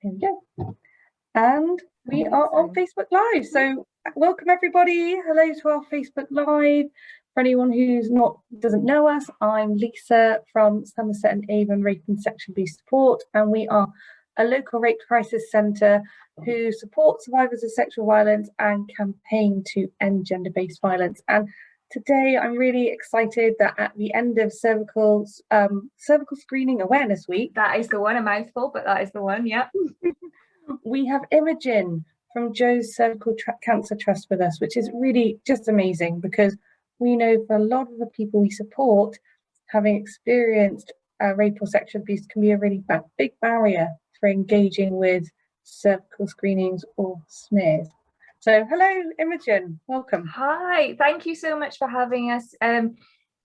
Here we go. And we are on Facebook Live. So welcome everybody. Hello to our Facebook Live. For anyone who's doesn't know us, I'm Lisa from Somerset and Avon Rape and Sexual Abuse Support, and we are a local rape crisis centre who support survivors of sexual violence and campaign to end gender-based violence. And today I'm really excited that at the end of Cervical Screening Awareness Week, that is the one, a mouthful, but that is the one, yeah. We have Imogen from Joe's Cervical Cancer Trust with us, which is really just amazing because we know for a lot of the people we support, having experienced rape or sexual abuse can be a really big barrier for engaging with cervical screenings or smears. So hello, Imogen, welcome. Hi, thank you so much for having us.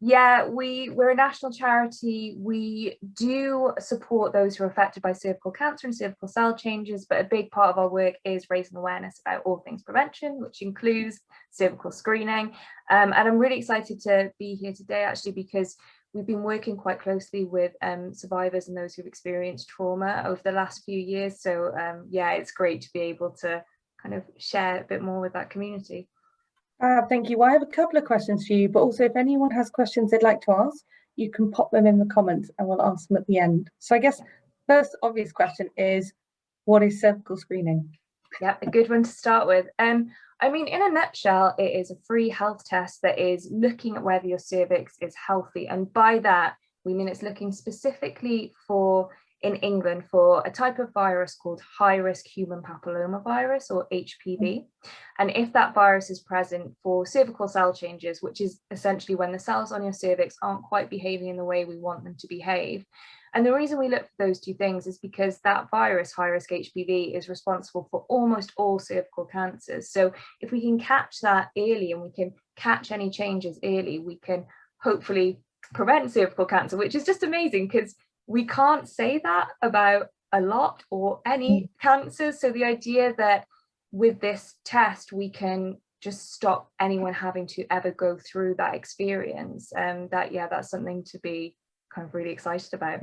Yeah, we're a national charity. We do support those who are affected by cervical cancer and cervical cell changes, but a big part of our work is raising awareness about all things prevention, which includes cervical screening. And I'm really excited to be here today, actually, because we've been working quite closely with survivors and those who've experienced trauma over the last few years. So yeah, it's great to be able to kind of share a bit more with that community. Thank you. Well, I have a couple of questions for you, but also if anyone has questions they'd like to ask, you can pop them in the comments and we'll ask them at the end. So I guess first obvious question is, what is cervical screening? Yeah, a good one to start with. I mean, in a nutshell, it is a free health test that is looking at whether your cervix is healthy. And by that, we mean it's looking specifically for, in England, for a type of virus called high-risk human papillomavirus, or HPV. And if that virus is present for cervical cell changes, which is essentially when the cells on your cervix aren't quite behaving in the way we want them to behave. And the reason we look for those two things is because that virus, high-risk HPV, is responsible for almost all cervical cancers. So if we can catch that early and we can catch any changes early, we can hopefully prevent cervical cancer, which is just amazing because we can't say that about a lot or any cancers. So the idea that with this test, we can just stop anyone having to ever go through that experience. That's something to be kind of really excited about.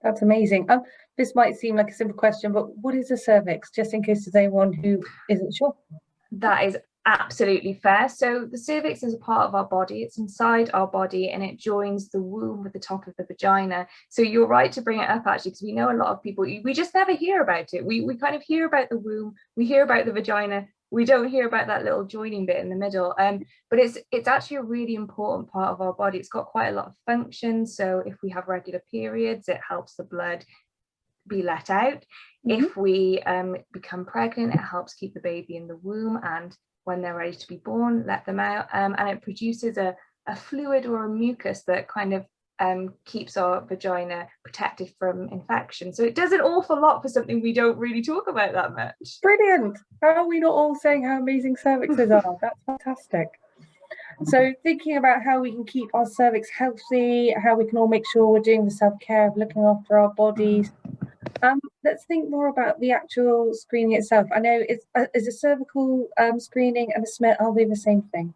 That's amazing. This might seem like a simple question, but what is a cervix, just in case there's anyone who isn't sure? That is absolutely fair. So the cervix is a part of our body. It's inside our body and it joins the womb with the top of the vagina. So you're right to bring it up, actually, because we know a lot of people, we just never hear about it. We kind of hear about the womb, we hear about the vagina, we don't hear about that little joining bit in the middle. But it's actually a really important part of our body. It's got quite a lot of functions. So if we have regular periods, it helps the blood be let out. If we become pregnant, it helps keep the baby in the womb, and when they're ready to be born, let them out. And it produces a fluid or a mucus that kind of keeps our vagina protected from infection. So it does an awful lot for something we don't really talk about that much. Brilliant. How are we not all saying how amazing cervixes are? That's fantastic. So thinking about how we can keep our cervix healthy, how we can all make sure we're doing the self-care of looking after our bodies. Let's think more about the actual screening itself. I know is a cervical screening and a smear, are they the same thing?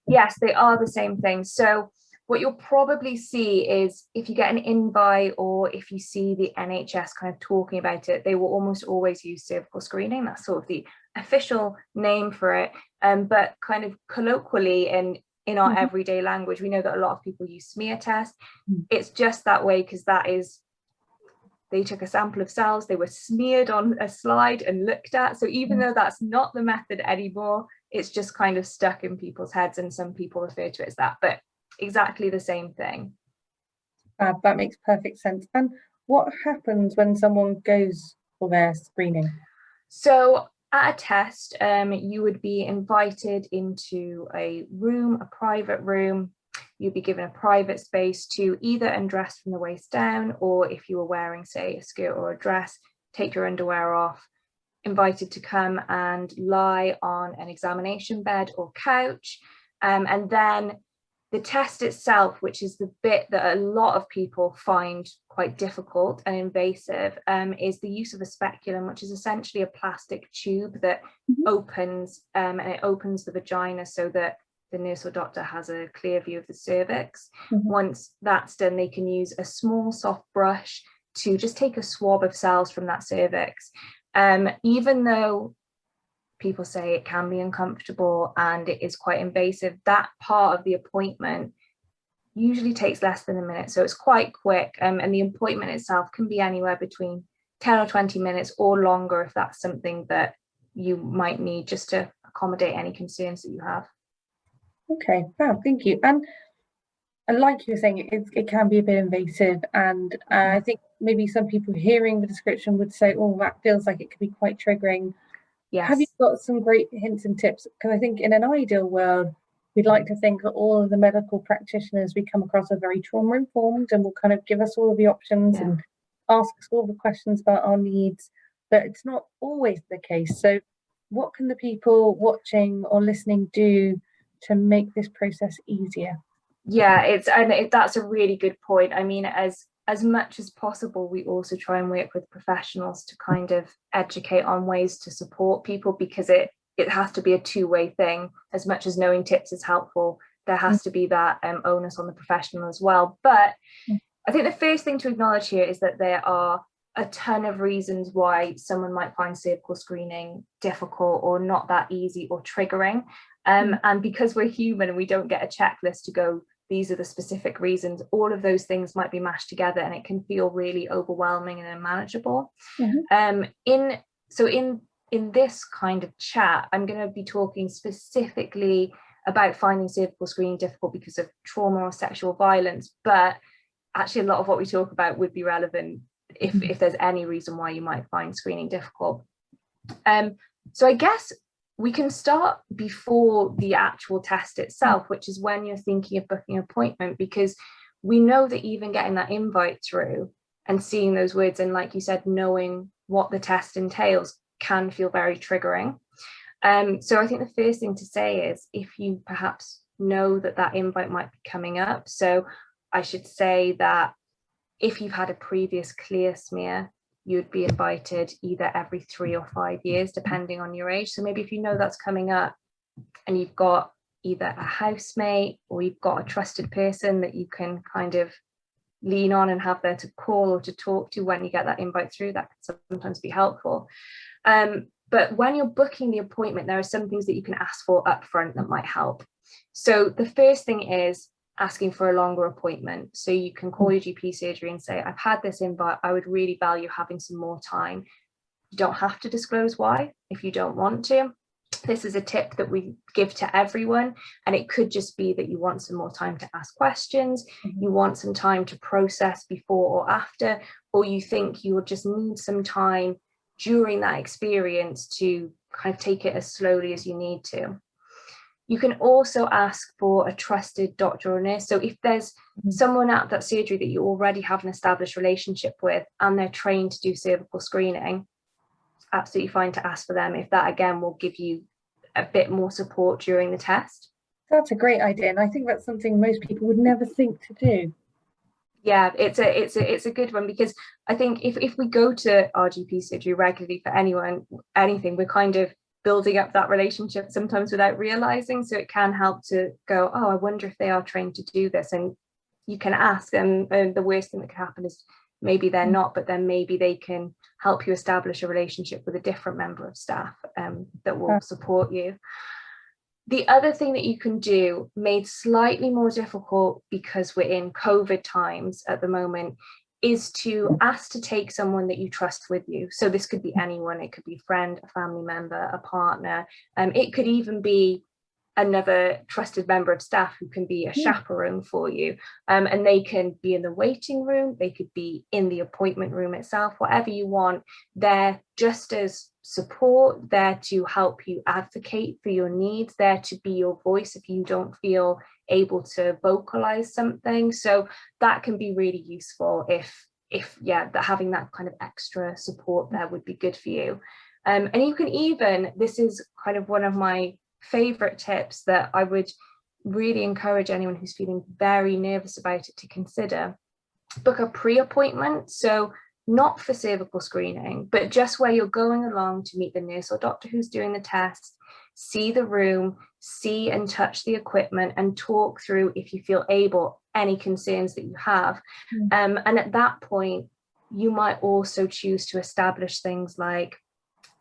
Yes, they are the same thing. So what you'll probably see is if you get an invite or if you see the NHS kind of talking about it, they will almost always use cervical screening. That's sort of the official name for it. But kind of colloquially and in our everyday language, we know that a lot of people use smear tests. It's just that way because that is, they took a sample of cells, they were smeared on a slide and looked at. So even though that's not the method anymore, it's just kind of stuck in people's heads and some people refer to it as that, but exactly the same thing. That makes perfect sense. And what happens when someone goes for their screening? So at a test, you would be invited into a room, a private room. You'd be given a private space to either undress from the waist down, or if you were wearing, say, a skirt or a dress, take your underwear off, invited to come and lie on an examination bed or couch. And then the test itself, which is the bit that a lot of people find quite difficult and invasive, is the use of a speculum, which is essentially a plastic tube that opens, and it opens the vagina so that the nurse or doctor has a clear view of the cervix. Once that's done, they can use a small soft brush to just take a swab of cells from that cervix. Even though people say it can be uncomfortable and it is quite invasive, that part of the appointment usually takes less than a minute. So it's quite quick, and the appointment itself can be anywhere between 10 or 20 minutes or longer if that's something that you might need just to accommodate any concerns that you have. Okay, fab, thank you. And like you were saying, it can be a bit invasive, and I think maybe some people hearing the description would say, oh, that feels like it could be quite triggering. Yes. Have you got some great hints and tips? Because I think in an ideal world, we'd like to think that all of the medical practitioners we come across are very trauma informed and will kind of give us all of the options and ask us all the questions about our needs, but it's not always the case. So what can the people watching or listening do to make this process easier? Yeah, that's a really good point. I mean, as much as possible, we also try and work with professionals to kind of educate on ways to support people, because it has to be a two-way thing. As much as knowing tips is helpful, there has to be that onus on the professional as well. But I think the first thing to acknowledge here is that there are a ton of reasons why someone might find cervical screening difficult or not that easy or triggering. And because we're human and we don't get a checklist to go, these are the specific reasons, all of those things might be mashed together and it can feel really overwhelming and unmanageable. In this kind of chat, I'm going to be talking specifically about finding cervical screening difficult because of trauma or sexual violence, but actually a lot of what we talk about would be relevant if there's any reason why you might find screening difficult. So I guess we can start before the actual test itself, which is when you're thinking of booking an appointment, because we know that even getting that invite through and seeing those words and, like you said, knowing what the test entails can feel very triggering. So I think the first thing to say is if you perhaps know that invite might be coming up. So I should say that if you've had a previous clear smear, you'd be invited either every 3 or 5 years, depending on your age. So maybe if you know that's coming up and you've got either a housemate or you've got a trusted person that you can kind of lean on and have there to call or to talk to when you get that invite through, that can sometimes be helpful. But when you're booking the appointment, there are some things that you can ask for upfront that might help. So the first thing is asking for a longer appointment. So you can call your GP surgery and say, I've had this invite, I would really value having some more time. You don't have to disclose why if you don't want to. This is a tip that we give to everyone, and it could just be that you want some more time to ask questions, you want some time to process before or after, or you think you will just need some time during that experience to kind of take it as slowly as you need to. You can also ask for a trusted doctor or nurse. So if there's someone at that surgery that you already have an established relationship with and they're trained to do cervical screening, it's absolutely fine to ask for them, if that again will give you a bit more support during the test. That's a great idea, and I think that's something most people would never think to do. Yeah, it's a good one, because I think if we go to our GP surgery regularly for anything, we're kind of building up that relationship sometimes without realizing. So it can help to go, oh, I wonder if they are trained to do this. And you can ask, and the worst thing that could happen is maybe they're not, but then maybe they can help you establish a relationship with a different member of staff that will support you. The other thing that you can do, made slightly more difficult because we're in COVID times at the moment, is to ask to take someone that you trust with you. So this could be anyone. It could be a friend, a family member, a partner. It could even be another trusted member of staff who can be a chaperone for you. And they can be in the waiting room. They could be in the appointment room itself, whatever you want. They're just as support, there to help you advocate for your needs, there to be your voice if you don't feel able to vocalize something. So that can be really useful if having that kind of extra support there would be good for you. And you can even, this is kind of one of my favorite tips that I would really encourage anyone who's feeling very nervous about it to consider, book a pre-appointment. So not for cervical screening, but just where you're going along to meet the nurse or doctor who's doing the test, see the room, see and touch the equipment, and talk through, if you feel able, any concerns that you have. And at that point, you might also choose to establish things like,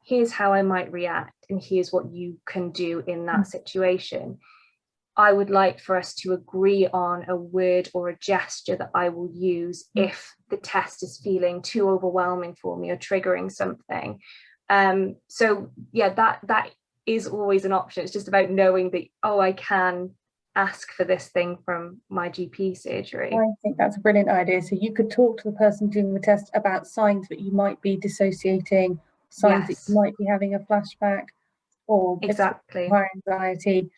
here's how I might react, and here's what you can do in that situation. I would like for us to agree on a word or a gesture that I will use if the test is feeling too overwhelming for me or triggering something. So yeah, that is always an option. It's just about knowing that, oh, I can ask for this thing from my GP surgery. I think that's a brilliant idea. So you could talk to the person doing the test about signs that you might be dissociating, signs that you might be having a flashback, or exactly high anxiety.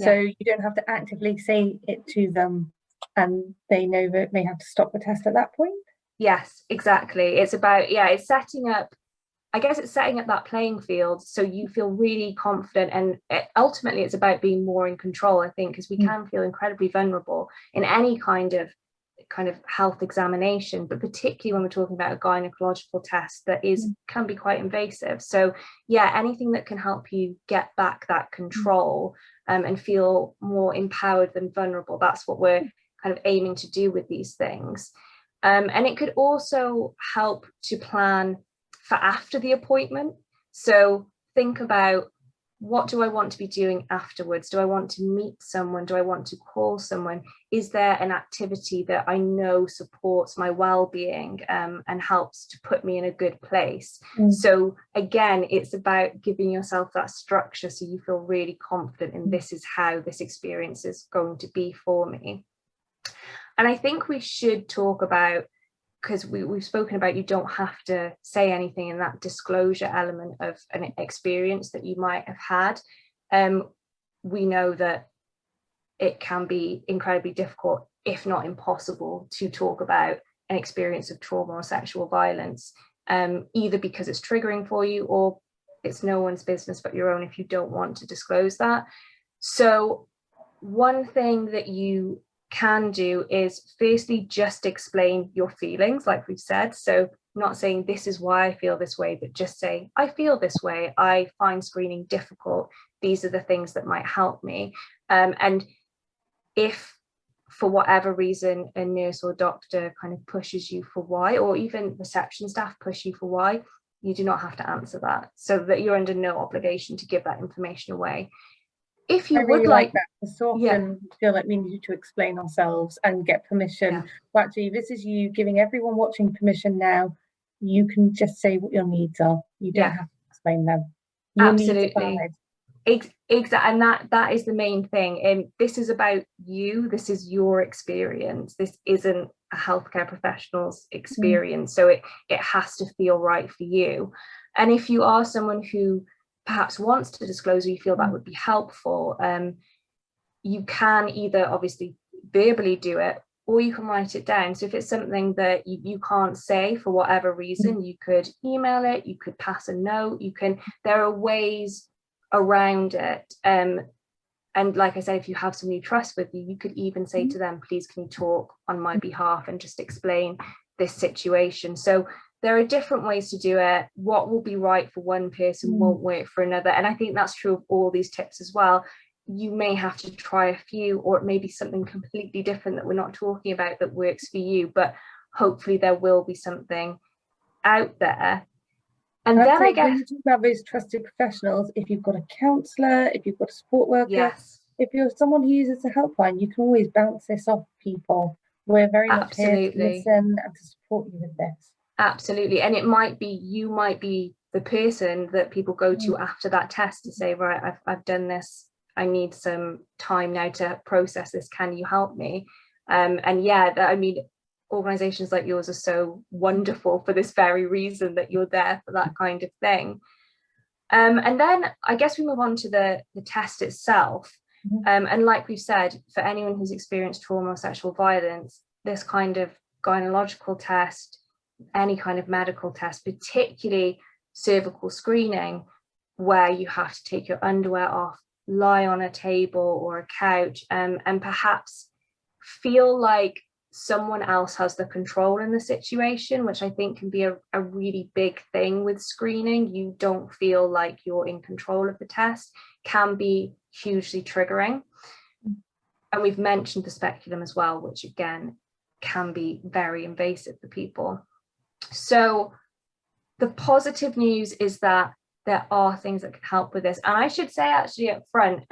So you don't have to actively say it to them, and they know that they have to stop the test at that point. Yes, exactly. It's about, it's setting up, I guess it's setting up that playing field so you feel really confident, and ultimately it's about being more in control, I think, because we can feel incredibly vulnerable in any kind of health examination, but particularly when we're talking about a gynecological test that can be quite invasive. So yeah, anything that can help you get back that control and feel more empowered than vulnerable, that's what we're kind of aiming to do with these things. And it could also help to plan for after the appointment. So think about, what do I want to be doing afterwards? Do I want to meet someone? Do I want to call someone? Is there an activity that I know supports my well-being and helps to put me in a good place? So again, it's about giving yourself that structure so you feel really confident in, this is how this experience is going to be for me. And I think we should talk about, because we've spoken about, you don't have to say anything in that disclosure element of an experience that you might have had. We know that it can be incredibly difficult, if not impossible, to talk about an experience of trauma or sexual violence, either because it's triggering for you or it's no one's business but your own if you don't want to disclose that. So one thing that you can do is firstly just explain your feelings, like we've said. So not saying this is why I feel this way, but just say, I feel this way, I find screening difficult, these are the things that might help me. And if for whatever reason a nurse or doctor kind of pushes you for why, or even reception staff push you for why, you do not have to answer that, so that you're under no obligation to give that information away. If you would like that, so often feel like we need to explain ourselves and get permission. But actually, this is you giving everyone watching permission now. You can just say what your needs are. You don't have to explain them. Your absolutely. Exactly, and that is the main thing. And this is about you. This is your experience. This isn't a healthcare professional's experience. So it has to feel right for you. And if you are someone who perhaps wants to disclose, or you feel that would be helpful, you can either obviously verbally do it, or you can write it down. So if it's something that you can't say for whatever reason, you could email it, you could pass a note, there are ways around it. And like I said, if you have someone you trust with you, you could even say to them, please can you talk on my behalf and just explain this situation. So there are different ways to do it. What will be right for one person won't work for another. And I think that's true of all these tips as well. You may have to try a few, or it may be something completely different that we're not talking about that works for you, but hopefully there will be something out there. And then I guess when you talk about those trusted professionals, if you've got a counsellor, if you've got a support worker, if you're someone who uses a helpline, you can always bounce this off people. We're very much here to listen and to support you with this. Absolutely. And you might be the person that people go to after that test to say, right, I've done this, I need some time now to process this, can you help me? Organizations like yours are so wonderful for this very reason, that you're there for that kind of thing. And then I guess we move on to the test itself. And like we've said, for anyone who's experienced trauma or sexual violence, this kind of gynecological test, any kind of medical test, particularly cervical screening, where you have to take your underwear off, lie on a table or a couch, and perhaps feel like someone else has the control in the situation, which I think can be a really big thing with screening. You don't feel like you're in control of the test, can be hugely triggering. And we've mentioned the speculum as well, which again can be very invasive for people. So the positive news is that there are things that can help with this. And I should say actually up front,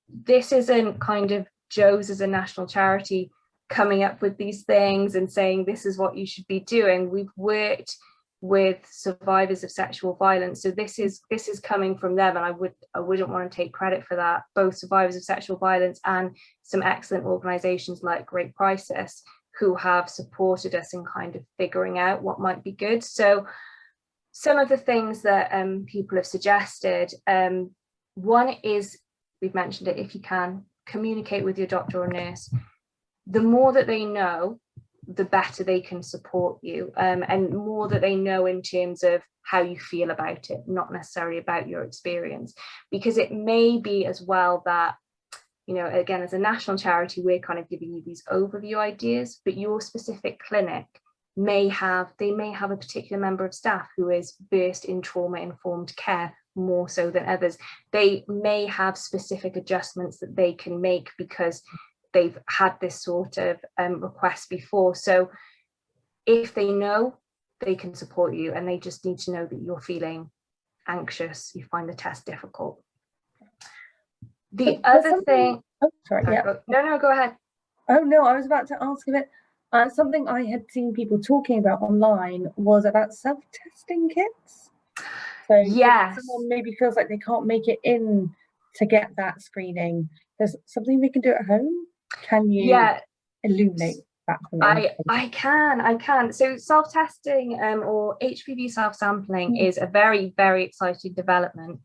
this isn't kind of Joe's as a national charity coming up with these things and saying this is what you should be doing. We've worked with survivors of sexual violence, so this is coming from them, and I wouldn't want to take credit for that. Both survivors of sexual violence and some excellent organizations like Great Crisis who have supported us in kind of figuring out what might be good. So some of the things that people have suggested, one is, we've mentioned it, if you can communicate with your doctor or nurse. The more that they know, the better they can support you, and more that they know in terms of how you feel about it, not necessarily about your experience. Because it may be as well that, you know, again, as a national charity, we're kind of giving you these overview ideas, but your specific clinic may have a particular member of staff who is versed in trauma-informed care more so than others. They may have specific adjustments that they can make because they've had this sort of request before. So if they know, they can support you, and they just need to know that you're feeling anxious, you find the test difficult. The other thing... Oh, sorry, yeah. No, go ahead. Oh, no, I was about to ask a bit. Something I had seen people talking about online was about self-testing kits. So yes, if someone maybe feels like they can't make it in to get that screening, there's something they can do at home. Can you illuminate that for me? I can. So self-testing or HPV self-sampling is a very, very exciting development.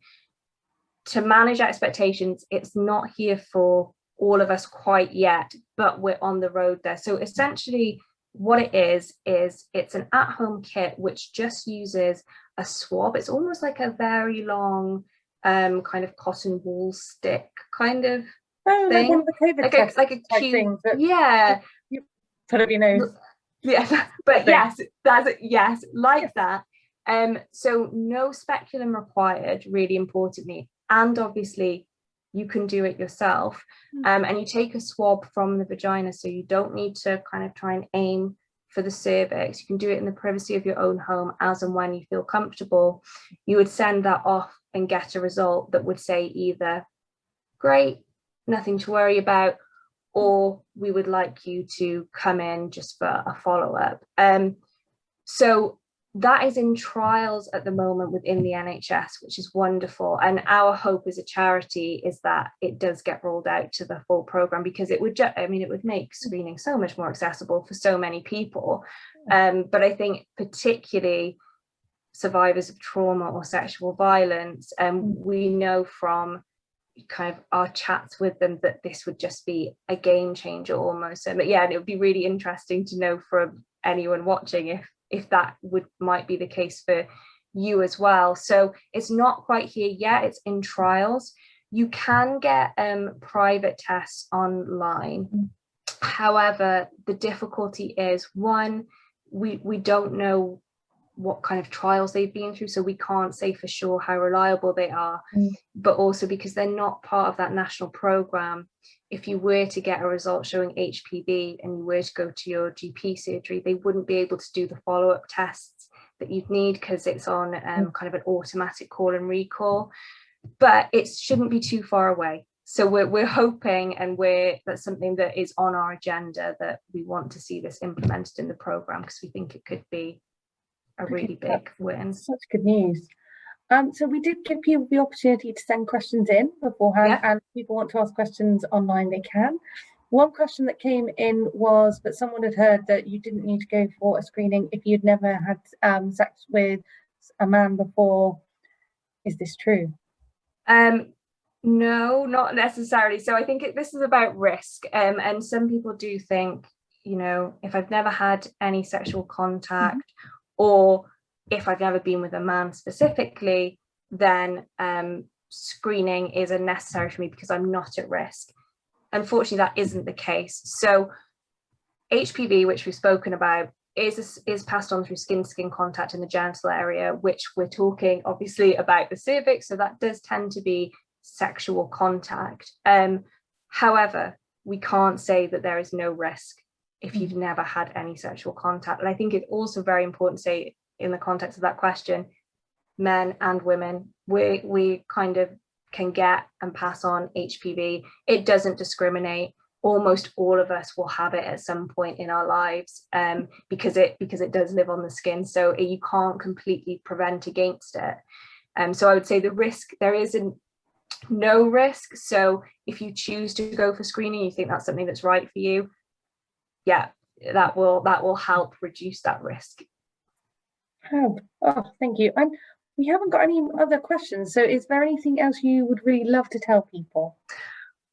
To manage expectations, it's not here for all of us quite yet, but we're on the road there. So essentially what it is it's an at-home kit which just uses a swab. It's almost like a very long kind of cotton wool stick kind of thing. Like one of the COVID tests, like a cube thing, yeah, you put up your nose. Yeah, but yes, that. So no speculum required, really importantly, and obviously you can do it yourself. And you take a swab from the vagina, so you don't need to kind of try and aim for the cervix. You can do it in the privacy of your own home as and when you feel comfortable. You would send that off and get a result that would say either great, nothing to worry about, or we would like you to come in just for a follow-up. So that is in trials at the moment within the NHS, which is wonderful. And our hope as a charity is that it does get rolled out to the full programme, because it would it would make screening so much more accessible for so many people. But I think particularly survivors of trauma or sexual violence, we know from kind of our chats with them that this would just be a game changer almost. But yeah, and it would be really interesting to know from anyone watching if that might be the case for you as well. So it's not quite here yet, it's in trials. You can get private tests online. However, the difficulty is, one, we don't know what kind of trials they've been through, so we can't say for sure how reliable they are. But also because they're not part of that national programme, if you were to get a result showing HPV and you were to go to your GP surgery, they wouldn't be able to do the follow-up tests that you'd need, because it's on kind of an automatic call and recall. But it shouldn't be too far away. So we're hoping, and that's something that is on our agenda, that we want to see this implemented in the programme, because we think it could be a really big win. Such good news. So we did give people the opportunity to send questions in beforehand, and if people want to ask questions online, they can. One question that came in was that someone had heard that you didn't need to go for a screening if you'd never had sex with a man before. Is this true? No, not necessarily. So I think this is about risk, and some people do think, you know, if I've never had any sexual contact, or if I've never been with a man specifically, then screening is unnecessary for me because I'm not at risk. Unfortunately, that isn't the case. So HPV, which we've spoken about, is passed on through skin-to-skin contact in the genital area, which we're talking obviously about the cervix, so that does tend to be sexual contact. However, we can't say that there is no risk if you've never had any sexual contact. And I think it's also very important to say, in the context of that question, men and women, we kind of can get and pass on HPV. It doesn't discriminate. Almost all of us will have it at some point in our lives, because it does live on the skin, so you can't completely prevent against it. So I would say the risk, there isn't no risk. So if you choose to go for screening, you think that's something that's right for you, yeah, that will help reduce that risk. Oh, thank you. And we haven't got any other questions, so is there anything else you would really love to tell people?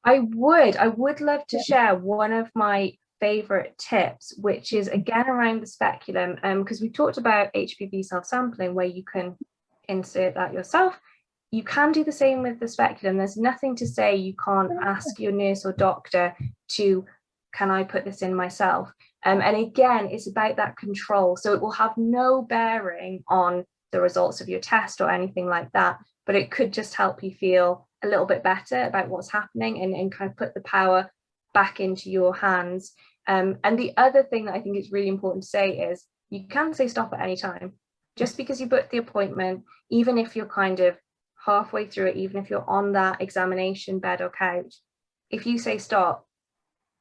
I would love to share one of my favorite tips, which is again around the speculum, because we talked about HPV self-sampling, where you can insert that yourself. You can do the same with the speculum. There's nothing to say you can't ask your nurse or doctor to, can I put this in myself? And again, it's about that control. So it will have no bearing on the results of your test or anything like that, but it could just help you feel a little bit better about what's happening, and kind of put the power back into your hands. And the other thing that I think is really important to say is, you can say stop at any time. Just because you booked the appointment, even if you're kind of halfway through it, even if you're on that examination bed or couch, if you say stop,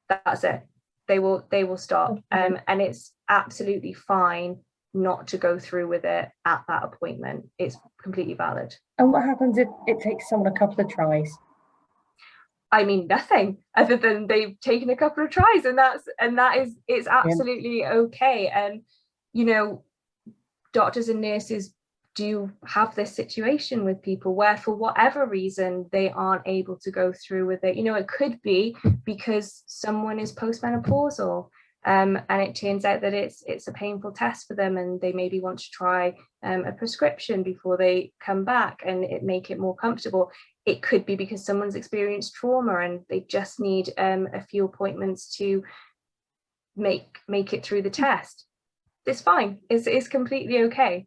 that's it. They will stop. And it's absolutely fine not to go through with it at that appointment. It's completely valid. And what happens if it takes someone a couple of tries? I mean, nothing other than they've taken a couple of tries, and it's absolutely okay. And you know, doctors and nurses do have this situation with people where, for whatever reason, they aren't able to go through with it. You know, it could be because someone is postmenopausal, and it turns out that it's a painful test for them, and they maybe want to try a prescription before they come back and make it more comfortable. It could be because someone's experienced trauma and they just need a few appointments to make it through the test. It's fine. It's completely okay.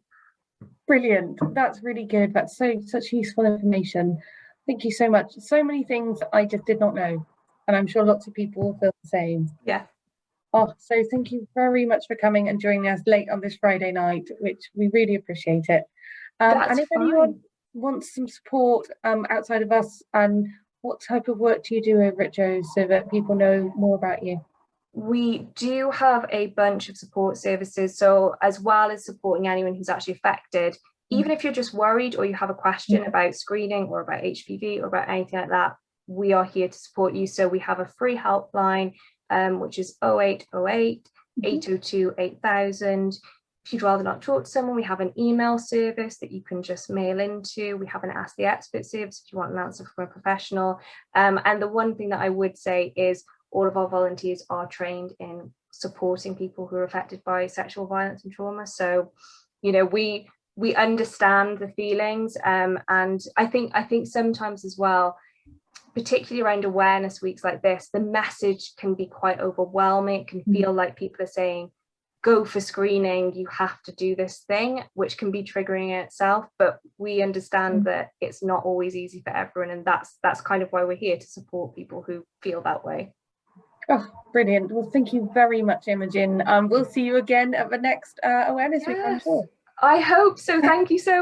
Brilliant. That's really good. That's such useful information. Thank you so much. So many things I just did not know, and I'm sure lots of people will feel the same. Yeah. Oh, so thank you very much for coming and joining us late on this Friday night, which we really appreciate it. And if anyone wants some support outside of us, and what type of work do you do over at Joe's, so that people know more about you? We do have a bunch of support services. So as well as supporting anyone who's actually affected, even if you're just worried or you have a question about screening or about HPV or about anything like that, we are here to support you. So we have a free helpline, which is 0808 802 8000. If you'd rather not talk to someone, we have an email service that you can just mail into. We have an Ask the Expert service if you want an answer from a professional. And the one thing that I would say is, all of our volunteers are trained in supporting people who are affected by sexual violence and trauma. So, you know, we understand the feelings, and I think sometimes as well, particularly around awareness weeks like this, the message can be quite overwhelming. It can feel like people are saying, go for screening, you have to do this thing, which can be triggering in itself. But we understand that it's not always easy for everyone, and that's kind of why we're here, to support people who feel that way. Oh, brilliant. Well, thank you very much, Imogen. We'll see you again at the next awareness week, I'm sure. I hope so. Thank you so